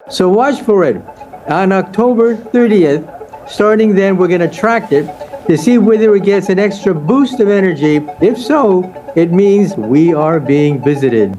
So watch for it. On October 30th, starting then, we're going to track it to see whether it gets an extra boost of energy. If so, it means we are being visited.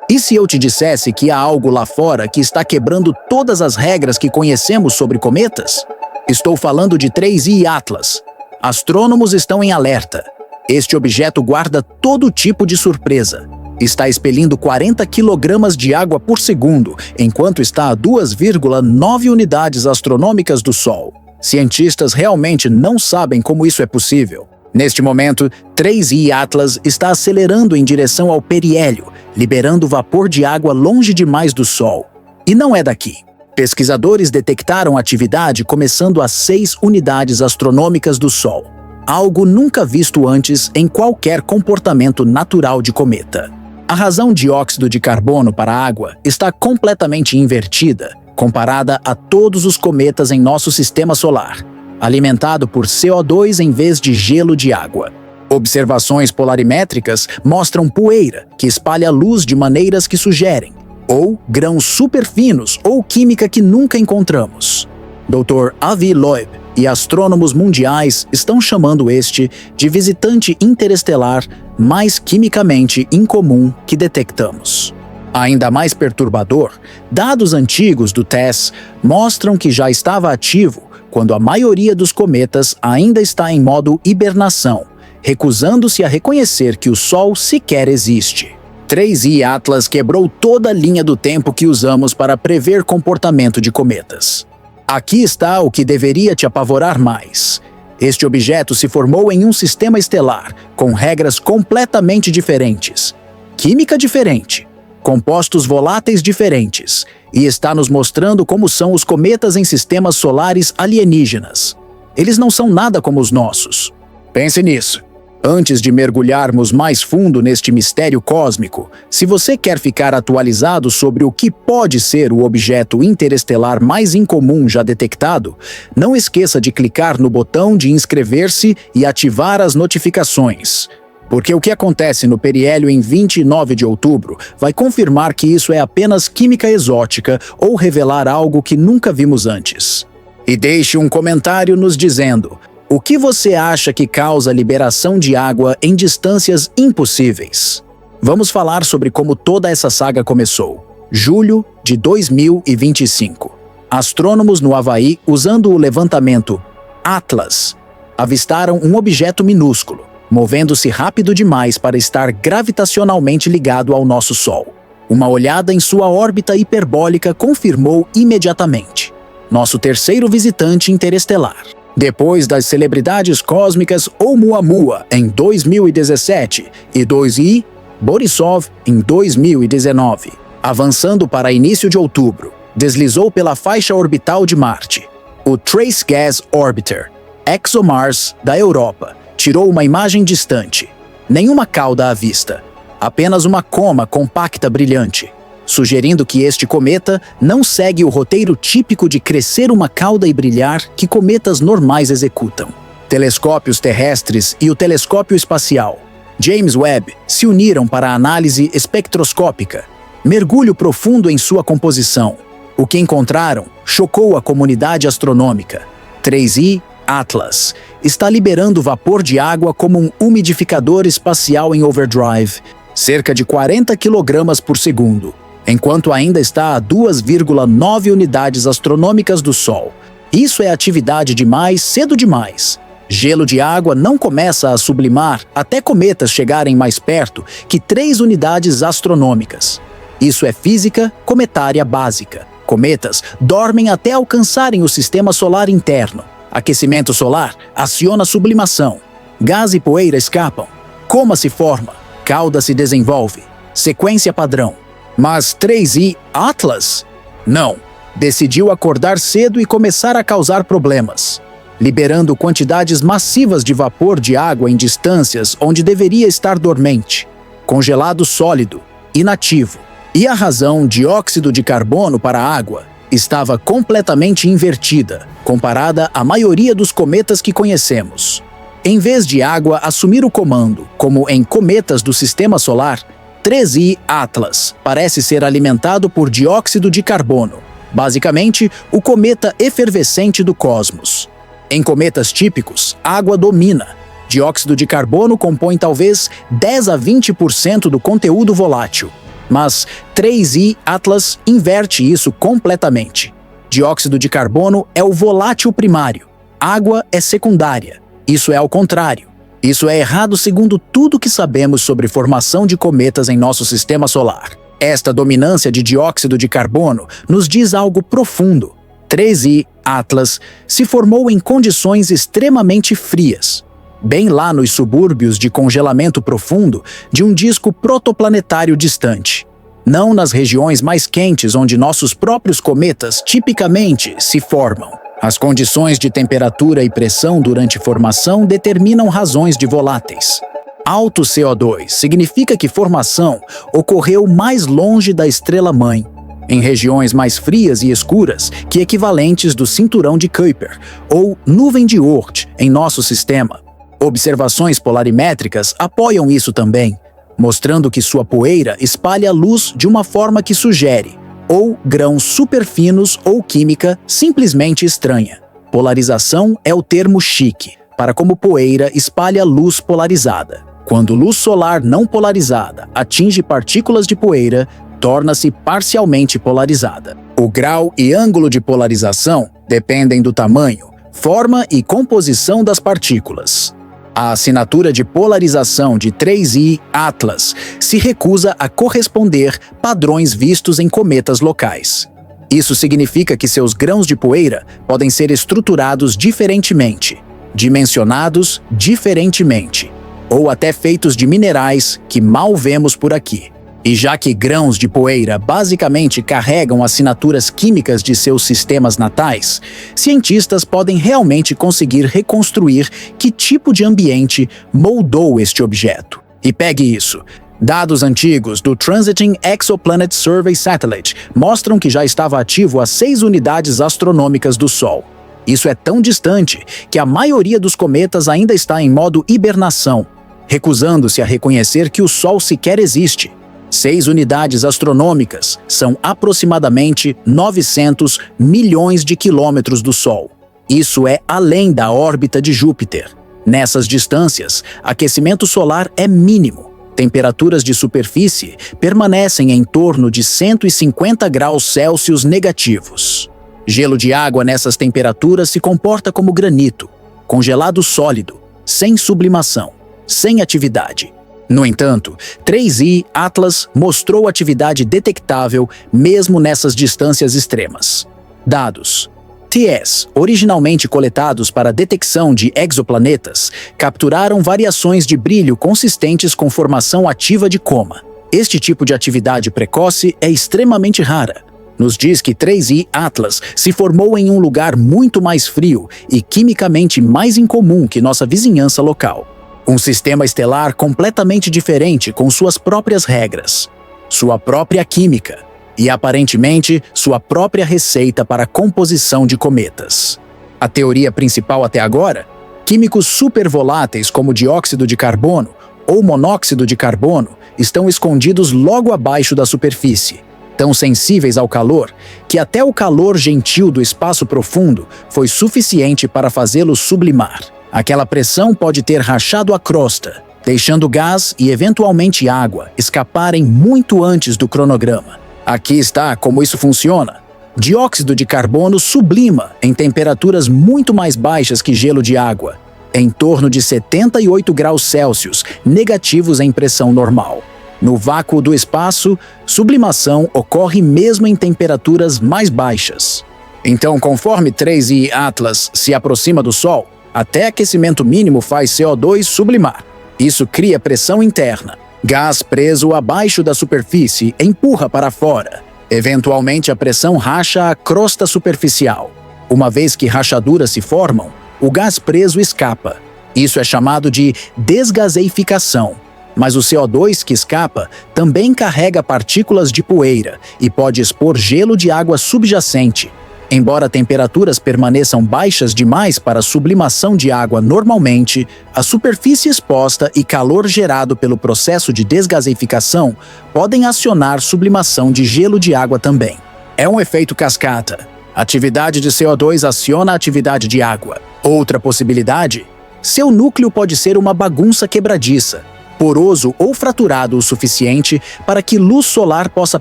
E se eu te dissesse que há algo lá fora que está quebrando todas as regras que conhecemos sobre cometas? Estou falando de 3I Atlas. Astrônomos estão em alerta. Este objeto guarda todo tipo de surpresa. Está expelindo 40 kg de água por segundo, enquanto está a 2,9 unidades astronômicas do Sol. Cientistas realmente não sabem como isso é possível. Neste momento, 3I Atlas está acelerando em direção ao periélio, liberando vapor de água longe demais do Sol. E não é daqui. Pesquisadores detectaram atividade começando a 6 unidades astronômicas do Sol, algo nunca visto antes em qualquer comportamento natural de cometa. A razão de dióxido de carbono para a água está completamente invertida, comparada a todos os cometas em nosso sistema solar, alimentado por CO2 em vez de gelo de água. Observações polarimétricas mostram poeira, que espalha luz de maneiras que sugerem, ou grãos superfinos ou química que nunca encontramos. Dr. Avi Loeb e astrônomos mundiais estão chamando este de visitante interestelar mais quimicamente incomum que detectamos. Ainda mais perturbador, dados antigos do TESS mostram que já estava ativo quando a maioria dos cometas ainda está em modo hibernação, recusando-se a reconhecer que o Sol sequer existe. 3I Atlas quebrou toda a linha do tempo que usamos para prever comportamento de cometas. Aqui está o que deveria te apavorar mais. Este objeto se formou em um sistema estelar, com regras completamente diferentes, química diferente, compostos voláteis diferentes, e está nos mostrando como são os cometas em sistemas solares alienígenas. Eles não são nada como os nossos. Pense nisso. Antes de mergulharmos mais fundo neste mistério cósmico, se você quer ficar atualizado sobre o que pode ser o objeto interestelar mais incomum já detectado, não esqueça de clicar no botão de inscrever-se e ativar as notificações. Porque o que acontece no periélio em 29 de outubro vai confirmar que isso é apenas química exótica ou revelar algo que nunca vimos antes. E deixe um comentário nos dizendo: o que você acha que causa a liberação de água em distâncias impossíveis? Vamos falar sobre como toda essa saga começou. Julho de 2025. Astrônomos no Havaí, usando o levantamento Atlas, avistaram um objeto minúsculo, movendo-se rápido demais para estar gravitacionalmente ligado ao nosso Sol. Uma olhada em sua órbita hiperbólica confirmou imediatamente: nosso terceiro visitante interestelar. Depois das celebridades cósmicas Oumuamua em 2017 e 2I Borisov em 2019, avançando para início de outubro, deslizou pela faixa orbital de Marte. O Trace Gas Orbiter, ExoMars da Europa, tirou uma imagem distante. Nenhuma cauda à vista, apenas uma coma compacta brilhante, sugerindo que este cometa não segue o roteiro típico de crescer uma cauda e brilhar que cometas normais executam. Telescópios terrestres e o telescópio espacial James Webb se uniram para a análise espectroscópica, mergulho profundo em sua composição. O que encontraram chocou a comunidade astronômica. 3I Atlas está liberando vapor de água como um umidificador espacial em overdrive, cerca de 40 kg por segundo, enquanto ainda está a 2,9 unidades astronômicas do Sol. Isso é atividade demais, cedo demais. Gelo de água não começa a sublimar até cometas chegarem mais perto que 3 unidades astronômicas. Isso é física cometária básica. Cometas dormem até alcançarem o sistema solar interno. Aquecimento solar aciona sublimação. Gás e poeira escapam. Coma se forma. Cauda se desenvolve. Sequência padrão. Mas 3I Atlas? Não. Decidiu acordar cedo e começar a causar problemas, liberando quantidades massivas de vapor de água em distâncias onde deveria estar dormente, congelado sólido, inativo. E a razão dióxido de carbono para a água estava completamente invertida, comparada à maioria dos cometas que conhecemos. Em vez de água assumir o comando, como em cometas do Sistema Solar, 3I Atlas parece ser alimentado por dióxido de carbono, basicamente o cometa efervescente do cosmos. Em cometas típicos, água domina. Dióxido de carbono compõe talvez 10 a 20% do conteúdo volátil. Mas 3I Atlas inverte isso completamente. Dióxido de carbono é o volátil primário, água é secundária. Isso é ao contrário. Isso é errado segundo tudo que sabemos sobre formação de cometas em nosso sistema solar. Esta dominância de dióxido de carbono nos diz algo profundo. 3I Atlas se formou em condições extremamente frias, bem lá nos subúrbios de congelamento profundo de um disco protoplanetário distante. Não nas regiões mais quentes onde nossos próprios cometas tipicamente se formam. As condições de temperatura e pressão durante formação determinam razões de voláteis. Alto CO2 significa que formação ocorreu mais longe da estrela-mãe, em regiões mais frias e escuras que equivalentes do cinturão de Kuiper ou nuvem de Oort em nosso sistema. Observações polarimétricas apoiam isso também, mostrando que sua poeira espalha luz de uma forma que sugere ou grãos superfinos ou química simplesmente estranha. Polarização é o termo chique para como poeira espalha luz polarizada. Quando luz solar não polarizada atinge partículas de poeira, torna-se parcialmente polarizada. O grau e ângulo de polarização dependem do tamanho, forma e composição das partículas. A assinatura de polarização de 3I Atlas se recusa a corresponder padrões vistos em cometas locais. Isso significa que seus grãos de poeira podem ser estruturados diferentemente, dimensionados diferentemente, ou até feitos de minerais que mal vemos por aqui. E já que grãos de poeira basicamente carregam assinaturas químicas de seus sistemas natais, cientistas podem realmente conseguir reconstruir que tipo de ambiente moldou este objeto. E pegue isso. Dados antigos do Transiting Exoplanet Survey Satellite mostram que já estava ativo a 6 unidades astronômicas do Sol. Isso é tão distante que a maioria dos cometas ainda está em modo hibernação, recusando-se a reconhecer que o Sol sequer existe. 6 unidades astronômicas são aproximadamente 900 milhões de quilômetros do Sol. Isso é além da órbita de Júpiter. Nessas distâncias, aquecimento solar é mínimo. Temperaturas de superfície permanecem em torno de 150 graus Celsius negativos. Gelo de água nessas temperaturas se comporta como granito, congelado sólido, sem sublimação, sem atividade. No entanto, 3I Atlas mostrou atividade detectável mesmo nessas distâncias extremas. Dados. TS, originalmente coletados para detecção de exoplanetas, capturaram variações de brilho consistentes com formação ativa de coma. Este tipo de atividade precoce é extremamente rara. Nos diz que 3I Atlas se formou em um lugar muito mais frio e quimicamente mais incomum que nossa vizinhança local. Um sistema estelar completamente diferente com suas próprias regras, sua própria química e, aparentemente, sua própria receita para a composição de cometas. A teoria principal até agora? Químicos supervoláteis como dióxido de carbono ou monóxido de carbono estão escondidos logo abaixo da superfície, tão sensíveis ao calor que até o calor gentil do espaço profundo foi suficiente para fazê-los sublimar. Aquela pressão pode ter rachado a crosta, deixando gás e eventualmente água escaparem muito antes do cronograma. Aqui está como isso funciona. Dióxido de carbono sublima em temperaturas muito mais baixas que gelo de água, em torno de 78 graus Celsius negativos em pressão normal. No vácuo do espaço, sublimação ocorre mesmo em temperaturas mais baixas. Então, conforme 3I Atlas se aproxima do Sol, até aquecimento mínimo faz CO2 sublimar. Isso cria pressão interna. Gás preso abaixo da superfície empurra para fora. Eventualmente, a pressão racha a crosta superficial. Uma vez que rachaduras se formam, o gás preso escapa. Isso é chamado de desgaseificação. Mas o CO2 que escapa também carrega partículas de poeira e pode expor gelo de água subjacente. Embora temperaturas permaneçam baixas demais para a sublimação de água normalmente, a superfície exposta e calor gerado pelo processo de desgaseificação podem acionar sublimação de gelo de água também. É um efeito cascata. A atividade de CO2 aciona a atividade de água. Outra possibilidade: seu núcleo pode ser uma bagunça quebradiça, poroso ou fraturado o suficiente para que luz solar possa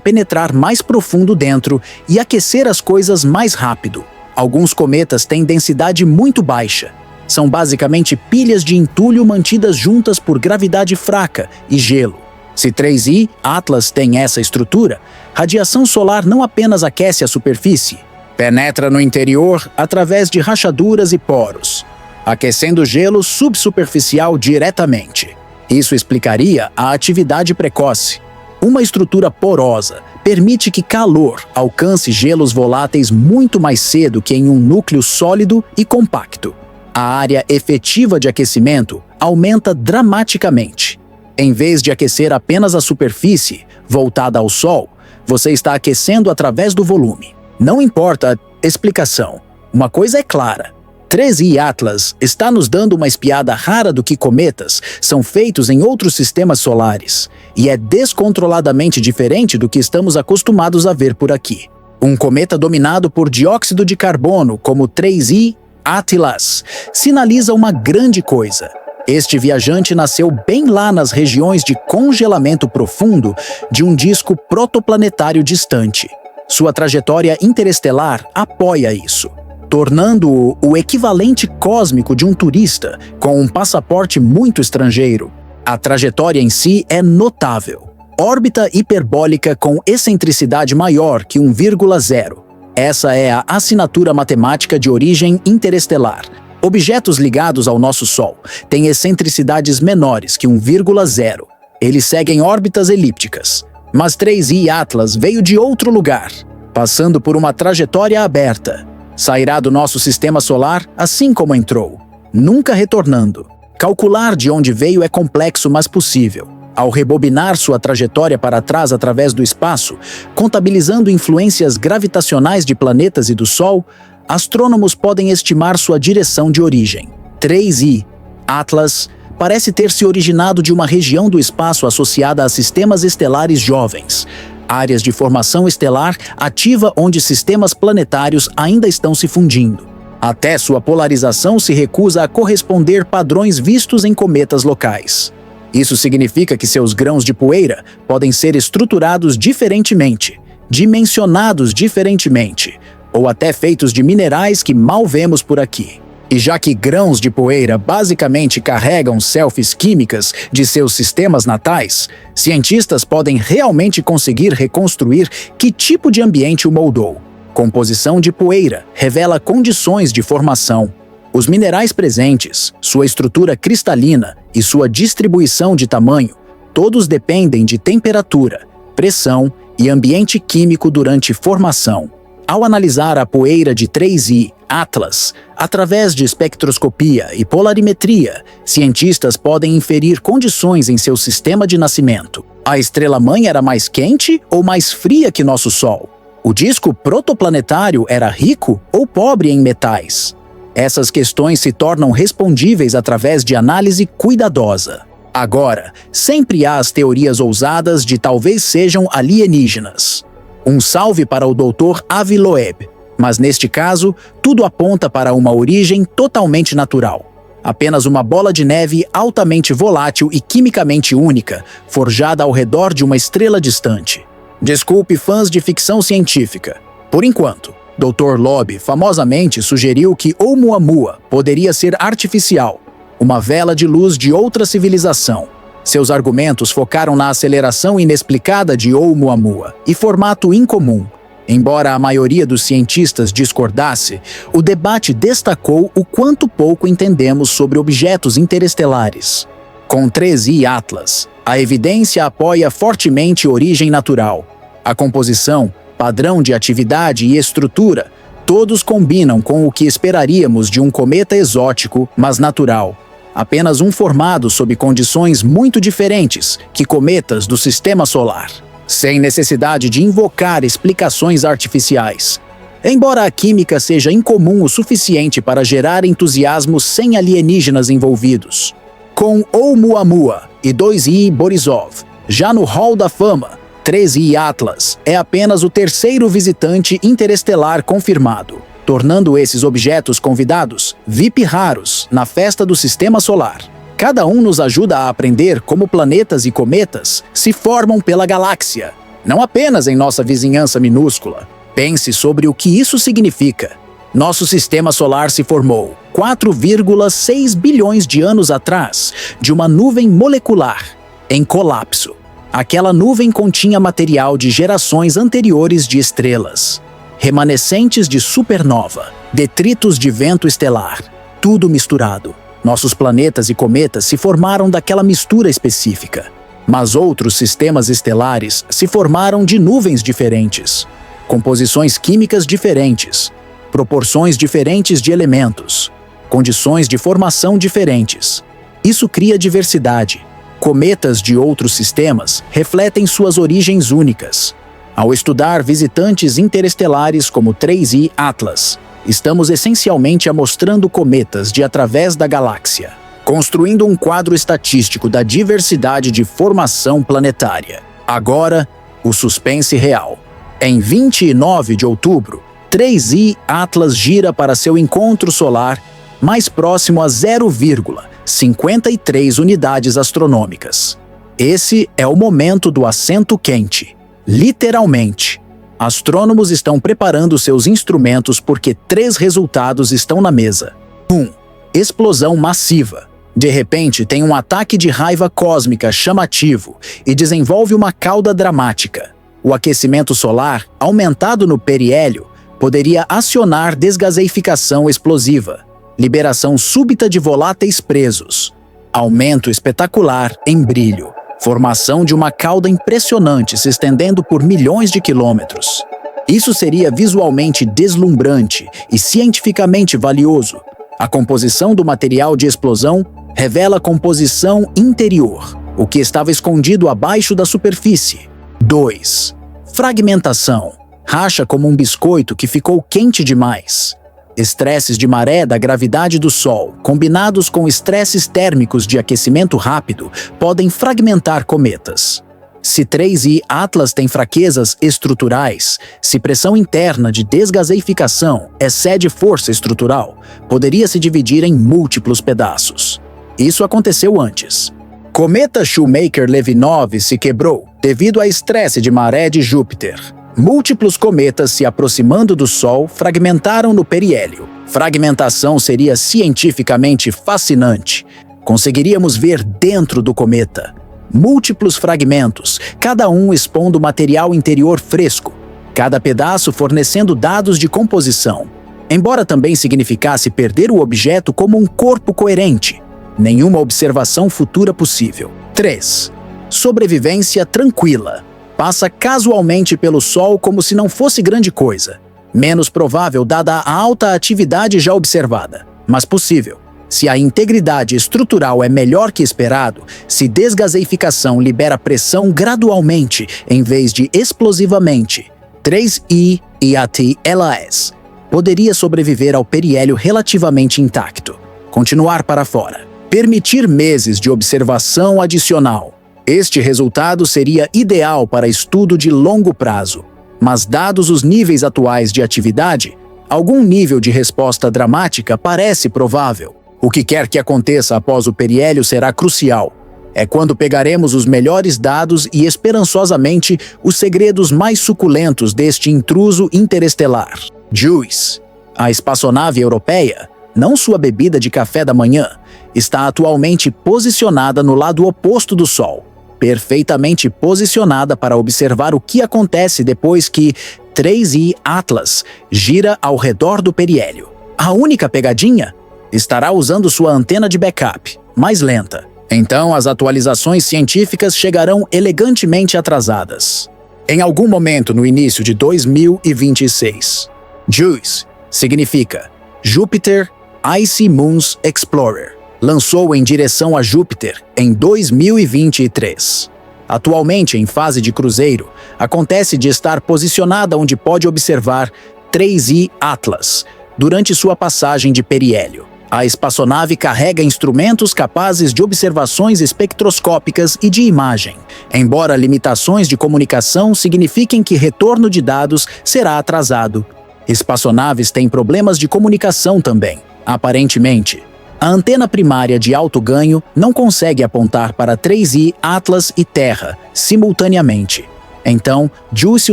penetrar mais profundo dentro e aquecer as coisas mais rápido. Alguns cometas têm densidade muito baixa. São basicamente pilhas de entulho mantidas juntas por gravidade fraca e gelo. Se 3I Atlas tem essa estrutura, radiação solar não apenas aquece a superfície, penetra no interior através de rachaduras e poros, aquecendo gelo subsuperficial diretamente. Isso explicaria a atividade precoce. Uma estrutura porosa permite que calor alcance gelos voláteis muito mais cedo que em um núcleo sólido e compacto. A área efetiva de aquecimento aumenta dramaticamente. Em vez de aquecer apenas a superfície, voltada ao Sol, você está aquecendo através do volume. Não importa a explicação, uma coisa é clara: 3I Atlas está nos dando uma espiada rara do que cometas são feitos em outros sistemas solares, e é descontroladamente diferente do que estamos acostumados a ver por aqui. Um cometa dominado por dióxido de carbono, como 3I Atlas, sinaliza uma grande coisa. Este viajante nasceu bem lá nas regiões de congelamento profundo de um disco protoplanetário distante. Sua trajetória interestelar apoia isso, tornando-o o equivalente cósmico de um turista com um passaporte muito estrangeiro. A trajetória em si é notável. Órbita hiperbólica com excentricidade maior que 1,0. Essa é a assinatura matemática de origem interestelar. Objetos ligados ao nosso Sol têm excentricidades menores que 1,0. Eles seguem órbitas elípticas. Mas 3I Atlas veio de outro lugar, passando por uma trajetória aberta. Sairá do nosso sistema solar assim como entrou, nunca retornando. Calcular de onde veio é complexo, mas possível. Ao rebobinar sua trajetória para trás através do espaço, contabilizando influências gravitacionais de planetas e do Sol, astrônomos podem estimar sua direção de origem. 3I Atlas parece ter se originado de uma região do espaço associada a sistemas estelares jovens, áreas de formação estelar ativa onde sistemas planetários ainda estão se fundindo. Até sua polarização se recusa a corresponder padrões vistos em cometas locais. Isso significa que seus grãos de poeira podem ser estruturados diferentemente, dimensionados diferentemente, ou até feitos de minerais que mal vemos por aqui. E já que grãos de poeira basicamente carregam selfies químicas de seus sistemas natais, cientistas podem realmente conseguir reconstruir que tipo de ambiente o moldou. Composição de poeira revela condições de formação. Os minerais presentes, sua estrutura cristalina e sua distribuição de tamanho, todos dependem de temperatura, pressão e ambiente químico durante formação. Ao analisar a poeira de 3I Atlas, através de espectroscopia e polarimetria, cientistas podem inferir condições em seu sistema de nascimento. A estrela-mãe era mais quente ou mais fria que nosso Sol? O disco protoplanetário era rico ou pobre em metais? Essas questões se tornam respondíveis através de análise cuidadosa. Agora, sempre há as teorias ousadas de talvez sejam alienígenas. Um salve para o Dr. Avi Loeb, mas neste caso, tudo aponta para uma origem totalmente natural. Apenas uma bola de neve altamente volátil e quimicamente única, forjada ao redor de uma estrela distante. Desculpe fãs de ficção científica. Por enquanto, Dr. Loeb famosamente sugeriu que Oumuamua poderia ser artificial, uma vela de luz de outra civilização. Seus argumentos focaram na aceleração inexplicada de Oumuamua e formato incomum. Embora a maioria dos cientistas discordasse, o debate destacou o quanto pouco entendemos sobre objetos interestelares. Com 3I Atlas, a evidência apoia fortemente origem natural. A composição, padrão de atividade e estrutura, todos combinam com o que esperaríamos de um cometa exótico, mas natural. Apenas um formado sob condições muito diferentes que cometas do sistema solar, sem necessidade de invocar explicações artificiais. Embora a química seja incomum o suficiente para gerar entusiasmo sem alienígenas envolvidos. Com Oumuamua e 2I Borisov, já no Hall da Fama, 3I Atlas é apenas o terceiro visitante interestelar confirmado, tornando esses objetos convidados VIP raros na festa do Sistema Solar. Cada um nos ajuda a aprender como planetas e cometas se formam pela galáxia, não apenas em nossa vizinhança minúscula. Pense sobre o que isso significa. Nosso Sistema Solar se formou 4,6 bilhões de anos atrás de uma nuvem molecular em colapso. Aquela nuvem continha material de gerações anteriores de estrelas, remanescentes de supernova, detritos de vento estelar, tudo misturado. Nossos planetas e cometas se formaram daquela mistura específica. Mas outros sistemas estelares se formaram de nuvens diferentes, composições químicas diferentes, proporções diferentes de elementos, condições de formação diferentes. Isso cria diversidade. Cometas de outros sistemas refletem suas origens únicas. Ao estudar visitantes interestelares como 3I Atlas, estamos essencialmente amostrando cometas de através da galáxia, construindo um quadro estatístico da diversidade de formação planetária. Agora, o suspense real. Em 29 de outubro, 3I Atlas gira para seu encontro solar mais próximo a 0,53 unidades astronômicas. Esse é o momento do assento quente. Literalmente. Astrônomos estão preparando seus instrumentos porque 3 resultados estão na mesa. 1. Explosão massiva. De repente, tem um ataque de raiva cósmica chamativo e desenvolve uma cauda dramática. O aquecimento solar, aumentado no periélio, poderia acionar desgaseificação explosiva, liberação súbita de voláteis presos, aumento espetacular em brilho, formação de uma cauda impressionante se estendendo por milhões de quilômetros. Isso seria visualmente deslumbrante e cientificamente valioso. A composição do material de explosão revela composição interior, o que estava escondido abaixo da superfície. 2. Fragmentação. Racha como um biscoito que ficou quente demais. Estresses de maré da gravidade do Sol, combinados com estresses térmicos de aquecimento rápido, podem fragmentar cometas. Se 3I Atlas tem fraquezas estruturais, se pressão interna de desgaseificação excede força estrutural, poderia se dividir em múltiplos pedaços. Isso aconteceu antes. Cometa Shoemaker-Levinov se quebrou devido a estresse de maré de Júpiter. Múltiplos cometas se aproximando do Sol fragmentaram no periélio. Fragmentação seria cientificamente fascinante. Conseguiríamos ver dentro do cometa. Múltiplos fragmentos, cada um expondo material interior fresco, cada pedaço fornecendo dados de composição. Embora também significasse perder o objeto como um corpo coerente. Nenhuma observação futura possível. 3. Sobrevivência tranquila. Passa casualmente pelo Sol como se não fosse grande coisa. Menos provável dada a alta atividade já observada, mas possível. Se a integridade estrutural é melhor que esperado, se desgaseificação libera pressão gradualmente em vez de explosivamente, 3I Atlas poderia sobreviver ao periélio relativamente intacto, continuar para fora. Permitir meses de observação adicional. Este resultado seria ideal para estudo de longo prazo, mas dados os níveis atuais de atividade, algum nível de resposta dramática parece provável. O que quer que aconteça após o periélio será crucial. É quando pegaremos os melhores dados e esperançosamente os segredos mais suculentos deste intruso interestelar. JUICE, a espaçonave europeia, não sua bebida de café da manhã, está atualmente posicionada no lado oposto do Sol, perfeitamente posicionada para observar o que acontece depois que 3I Atlas gira ao redor do periélio. A única pegadinha? Estará usando sua antena de backup, mais lenta. Então as atualizações científicas chegarão elegantemente atrasadas. Em algum momento no início de 2026. JUICE significa Jupiter Icy Moons Explorer. Lançou em direção a Júpiter em 2023. Atualmente em fase de cruzeiro, acontece de estar posicionada onde pode observar 3I Atlas, durante sua passagem de periélio. A espaçonave carrega instrumentos capazes de observações espectroscópicas e de imagem, embora limitações de comunicação signifiquem que retorno de dados será atrasado. Espaçonaves têm problemas de comunicação também, aparentemente. A antena primária de alto ganho não consegue apontar para 3I, Atlas e Terra simultaneamente. Então, JUICE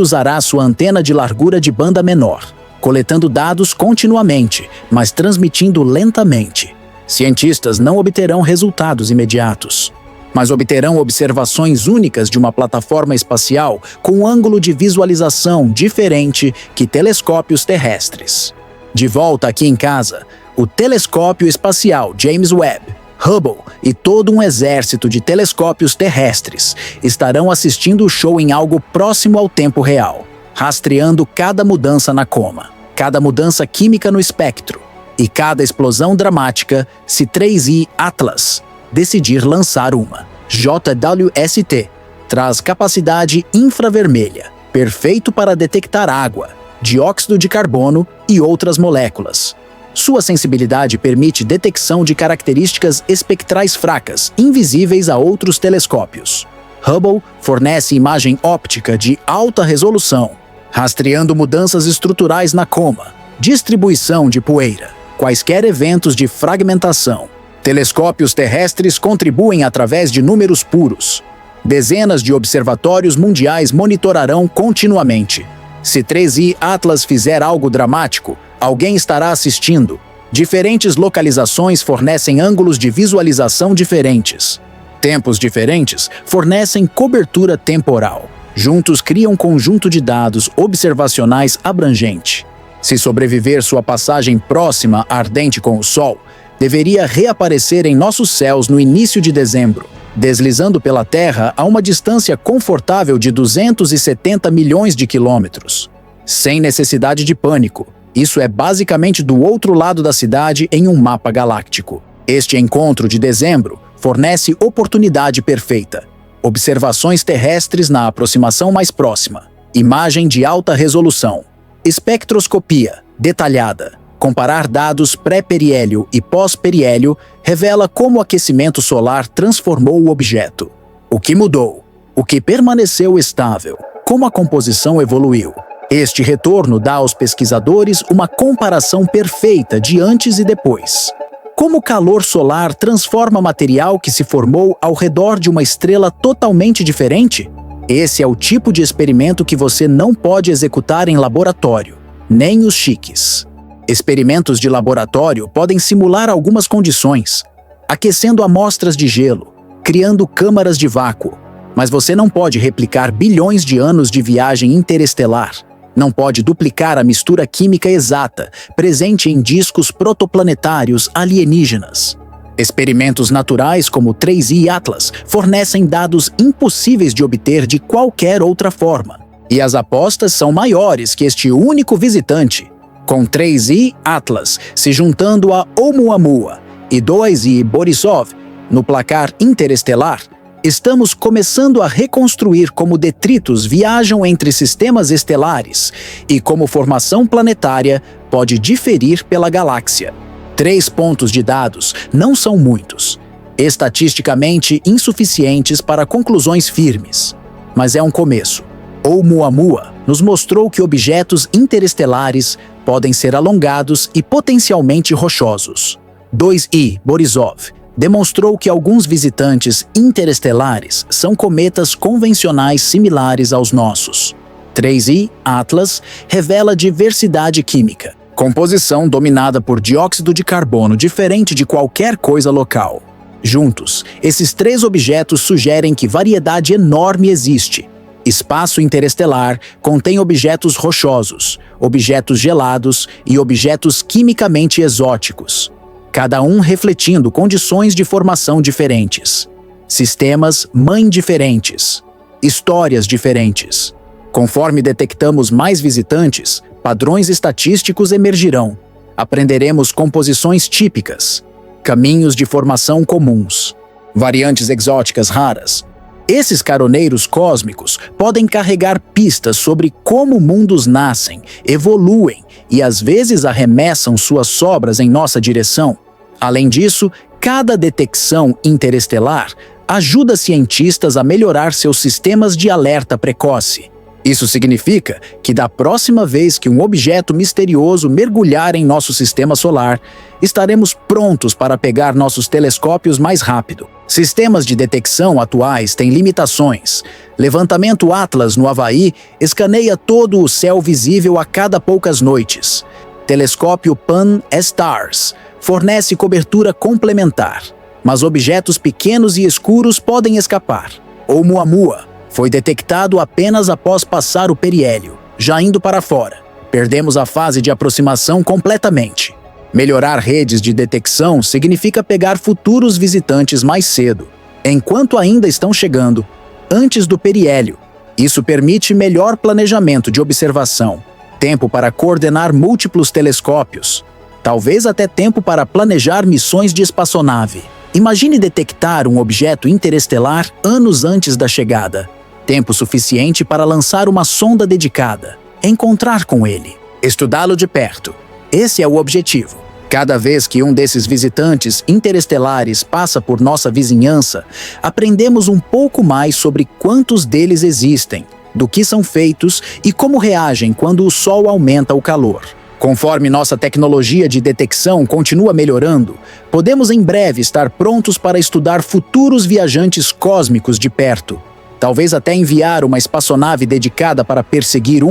usará sua antena de largura de banda menor, coletando dados continuamente, mas transmitindo lentamente. Cientistas não obterão resultados imediatos, mas obterão observações únicas de uma plataforma espacial com um ângulo de visualização diferente que telescópios terrestres. De volta aqui em casa, o telescópio espacial James Webb, Hubble e todo um exército de telescópios terrestres estarão assistindo o show em algo próximo ao tempo real, rastreando cada mudança na coma, cada mudança química no espectro e cada explosão dramática se 3I Atlas decidir lançar uma. JWST traz capacidade infravermelha, perfeito para detectar água, dióxido de carbono e outras moléculas. Sua sensibilidade permite detecção de características espectrais fracas, invisíveis a outros telescópios. Hubble fornece imagem óptica de alta resolução, rastreando mudanças estruturais na coma, distribuição de poeira, quaisquer eventos de fragmentação. Telescópios terrestres contribuem através de números puros. Dezenas de observatórios mundiais monitorarão continuamente. Se 3I Atlas fizer algo dramático, alguém estará assistindo. Diferentes localizações fornecem ângulos de visualização diferentes. Tempos diferentes fornecem cobertura temporal. Juntos criam um conjunto de dados observacionais abrangente. Se sobreviver sua passagem próxima ardente com o Sol, deveria reaparecer em nossos céus no início de dezembro, deslizando pela Terra a uma distância confortável de 270 milhões de quilômetros. Sem necessidade de pânico. Isso é basicamente do outro lado da cidade em um mapa galáctico. Este encontro de dezembro fornece oportunidade perfeita. Observações terrestres na aproximação mais próxima. Imagem de alta resolução. Espectroscopia detalhada. Comparar dados pré-periélio e pós-periélio revela como o aquecimento solar transformou o objeto. O que mudou? O que permaneceu estável? Como a composição evoluiu? Este retorno dá aos pesquisadores uma comparação perfeita de antes e depois. Como o calor solar transforma material que se formou ao redor de uma estrela totalmente diferente? Esse é o tipo de experimento que você não pode executar em laboratório, nem os chiques. Experimentos de laboratório podem simular algumas condições, aquecendo amostras de gelo, criando câmaras de vácuo, mas você não pode replicar bilhões de anos de viagem interestelar. Não pode duplicar a mistura química exata, presente em discos protoplanetários alienígenas. Experimentos naturais como 3I Atlas fornecem dados impossíveis de obter de qualquer outra forma. E as apostas são maiores que este único visitante. Com 3I Atlas se juntando a Oumuamua e 2I Borisov no placar interestelar, estamos começando a reconstruir como detritos viajam entre sistemas estelares e como formação planetária pode diferir pela galáxia. 3 pontos de dados não são muitos, estatisticamente insuficientes para conclusões firmes, mas é um começo. Oumuamua nos mostrou que objetos interestelares podem ser alongados e potencialmente rochosos. 2I Borisov demonstrou que alguns visitantes interestelares são cometas convencionais similares aos nossos. 3I Atlas revela diversidade química, composição dominada por dióxido de carbono diferente de qualquer coisa local. Juntos, esses 3 objetos sugerem que variedade enorme existe. Espaço interestelar contém objetos rochosos, objetos gelados e objetos quimicamente exóticos, cada um refletindo condições de formação diferentes. Sistemas mãe diferentes. Histórias diferentes. Conforme detectamos mais visitantes, padrões estatísticos emergirão. Aprenderemos composições típicas, caminhos de formação comuns, variantes exóticas raras. Esses caroneiros cósmicos podem carregar pistas sobre como mundos nascem, evoluem e às vezes arremessam suas sobras em nossa direção. Além disso, cada detecção interestelar ajuda cientistas a melhorar seus sistemas de alerta precoce. Isso significa que da próxima vez que um objeto misterioso mergulhar em nosso sistema solar, estaremos prontos para pegar nossos telescópios mais rápido. Sistemas de detecção atuais têm limitações. Levantamento Atlas no Havaí escaneia todo o céu visível a cada poucas noites. Telescópio Pan-STARRS fornece cobertura complementar, mas objetos pequenos e escuros podem escapar. Oumuamua foi detectado apenas após passar o periélio, já indo para fora. Perdemos a fase de aproximação completamente. Melhorar redes de detecção significa pegar futuros visitantes mais cedo, enquanto ainda estão chegando, antes do periélio. Isso permite melhor planejamento de observação, tempo para coordenar múltiplos telescópios, talvez até tempo para planejar missões de espaçonave. Imagine detectar um objeto interestelar anos antes da chegada. Tempo suficiente para lançar uma sonda dedicada, encontrar com ele, estudá-lo de perto. Esse é o objetivo. Cada vez que um desses visitantes interestelares passa por nossa vizinhança, aprendemos um pouco mais sobre quantos deles existem, do que são feitos e como reagem quando o Sol aumenta o calor. Conforme nossa tecnologia de detecção continua melhorando, podemos em breve estar prontos para estudar futuros viajantes cósmicos de perto. Talvez até enviar uma espaçonave dedicada para perseguir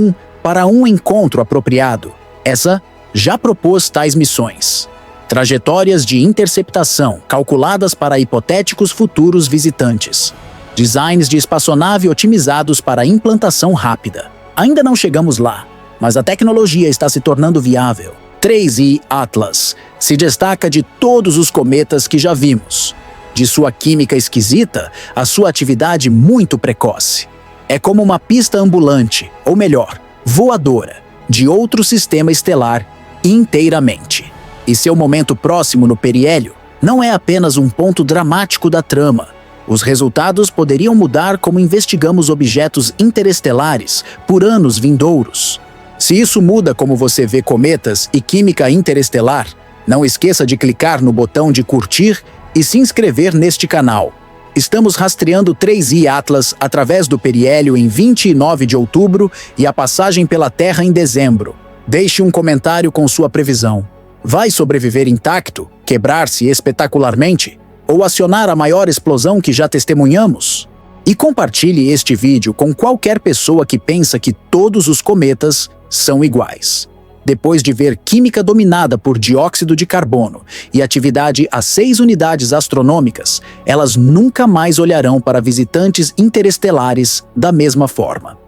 para um encontro apropriado. Essa já propôs tais missões. Trajetórias de interceptação calculadas para hipotéticos futuros visitantes. Designs de espaçonave otimizados para implantação rápida. Ainda não chegamos lá, mas a tecnologia está se tornando viável. 3I Atlas se destaca de todos os cometas que já vimos. De sua química esquisita, a sua atividade muito precoce. É como uma pista ambulante, ou melhor, voadora, de outro sistema estelar inteiramente. E seu momento próximo no periélio não é apenas um ponto dramático da trama. Os resultados poderiam mudar como investigamos objetos interestelares por anos vindouros. Se isso muda como você vê cometas e química interestelar, não esqueça de clicar no botão de curtir e se inscrever neste canal. Estamos rastreando 3I Atlas através do periélio em 29 de outubro e a passagem pela Terra em dezembro. Deixe um comentário com sua previsão. Vai sobreviver intacto, quebrar-se espetacularmente ou acionar a maior explosão que já testemunhamos? E compartilhe este vídeo com qualquer pessoa que pensa que todos os cometas são iguais. Depois de ver química dominada por dióxido de carbono e atividade a 6 unidades astronômicas, elas nunca mais olharão para visitantes interestelares da mesma forma.